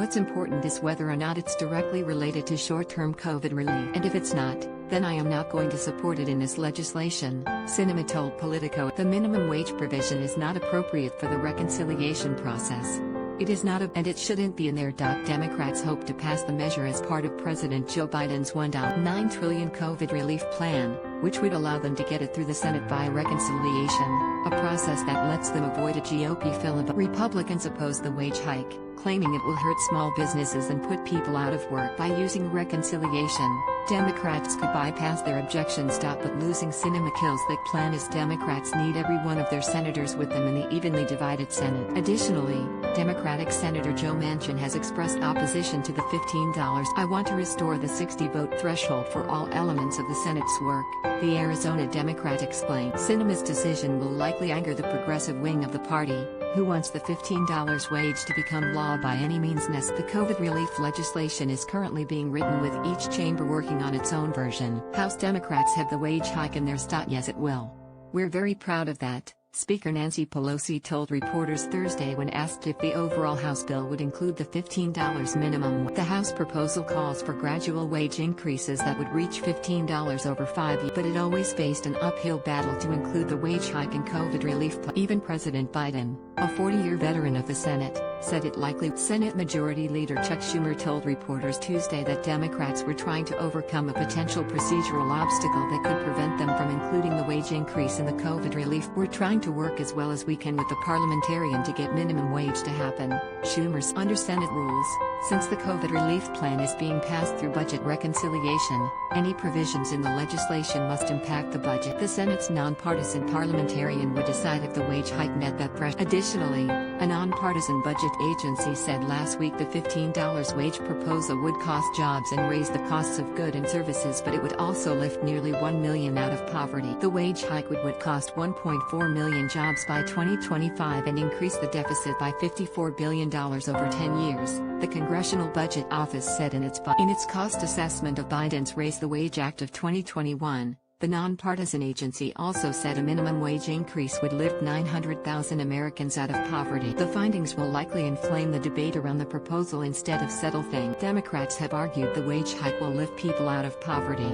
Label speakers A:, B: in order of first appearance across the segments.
A: What's important is whether or not it's directly related to short-term COVID relief. And if it's not, then I am not going to support it in this legislation, Sinema told Politico. The minimum wage provision is not appropriate for the reconciliation process. It is not and it shouldn't be in there. Democrats hope to pass the measure as part of President Joe Biden's $1.9 trillion COVID relief plan, which would allow them to get it through the Senate via reconciliation, a process that lets them avoid a GOP filibuster. Republicans oppose the wage hike, claiming it will hurt small businesses and put people out of work. By using reconciliation, Democrats could bypass their objections.But losing Sinema kills that plan as Democrats need every one of their senators with them in the evenly divided Senate. Additionally, Democratic Senator Joe Manchin has expressed opposition to the $15. I want to restore the 60-vote threshold for all elements of the Senate's work, the Arizona Democrat explained. Sinema's decision will likely anger the progressive wing of the party, who wants the $15 wage to become law by any means necessary. The COVID relief legislation is currently being written with each chamber working on its own version. House Democrats have the wage hike in their state. Yes, it will. We're very proud of that, Speaker Nancy Pelosi told reporters Thursday when asked if the overall House bill would include the $15 minimum. The House proposal calls for gradual wage increases that would reach $15 over 5 years, but it always faced an uphill battle to include the wage hike and COVID relief plan. Even President Biden, a 40-year veteran of the Senate, said it likely. Senate Majority Leader Chuck Schumer told reporters Tuesday that Democrats were trying to overcome a potential procedural obstacle that could prevent them from including the wage increase in the COVID relief. We're trying to work as well as we can with the parliamentarian to get minimum wage to happen, Schumer said. Under Senate rules, since the COVID relief plan is being passed through budget reconciliation, any provisions in the legislation must impact the budget. The Senate's nonpartisan parliamentarian would decide if the wage hike met that threshold. Additionally, a nonpartisan budget agency said last week the $15 wage proposal would cost jobs and raise the costs of goods and services, but it would also lift nearly 1 million out of poverty. The wage hike would cost 1.4 million jobs by 2025 and increase the deficit by $54 billion over 10 years, the Congressional Budget Office said in its cost assessment of Biden's Raise the Wage Act of 2021. The nonpartisan agency also said a minimum wage increase would lift 900,000 Americans out of poverty. The findings will likely inflame the debate around the proposal instead of settle things. Democrats have argued the wage hike will lift people out of poverty.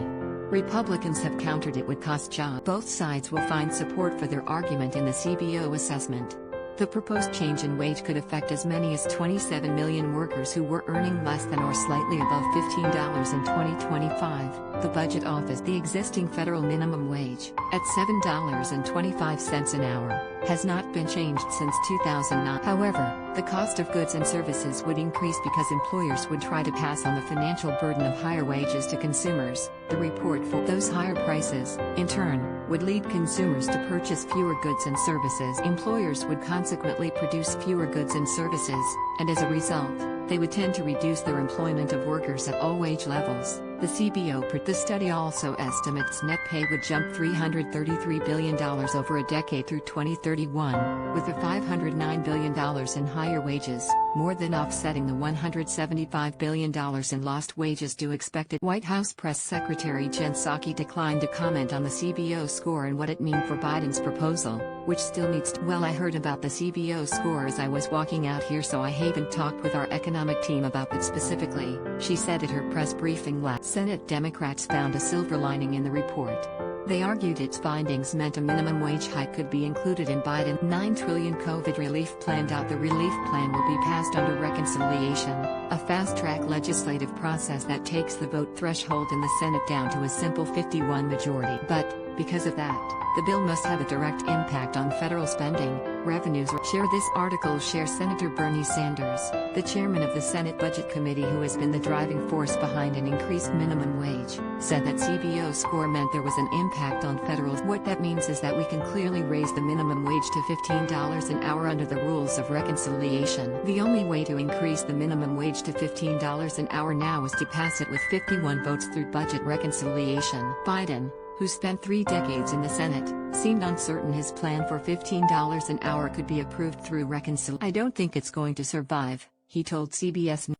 A: Republicans have countered it would cost jobs. Both sides will find support for their argument in the CBO assessment. The proposed change in wage could affect as many as 27 million workers who were earning less than or slightly above $15 in 2025, the Budget Office. The existing federal minimum wage, at $7.25 an hour, has not been changed since 2009. However, the cost of goods and services would increase because employers would try to pass on the financial burden of higher wages to consumers. The report for those higher prices, in turn, would lead consumers to purchase fewer goods and services. Employers would consequently produce fewer goods and services, and as a result, they would tend to reduce their employment of workers at all wage levels. The CBO. The study also estimates net pay would jump $333 billion over a decade through 2031, with the $509 billion in higher wages, more than offsetting the $175 billion in lost wages due expected. White House Press Secretary Jen Psaki declined to comment on the CBO score and what it means for Biden's proposal, which still needs to. Well, I heard about the CBO score as I was walking out here, so I haven't talked with our economic team about that specifically, she said at her press briefing last. Senate Democrats found a silver lining in the report. They argued its findings meant a minimum wage hike could be included in Biden's $9 trillion COVID relief plan. The relief plan will be passed under reconciliation, a fast-track legislative process that takes the vote threshold in the Senate down to a simple 51 majority. But, because of that, the bill must have a direct impact on federal spending, revenues. Share this article. Share Senator Bernie Sanders, the chairman of the Senate Budget Committee who has been the driving force behind an increased minimum wage, said that CBO score meant there was an impact on federal. What that means is that we can clearly raise the minimum wage to $15 an hour under the rules of reconciliation. The only way to increase the minimum wage to $15 an hour now is to pass it with 51 votes through budget reconciliation. Biden, who spent 3 decades in the Senate, seemed uncertain his plan for $15 an hour could be approved through reconciliation. I don't think it's going to survive, he told CBS News.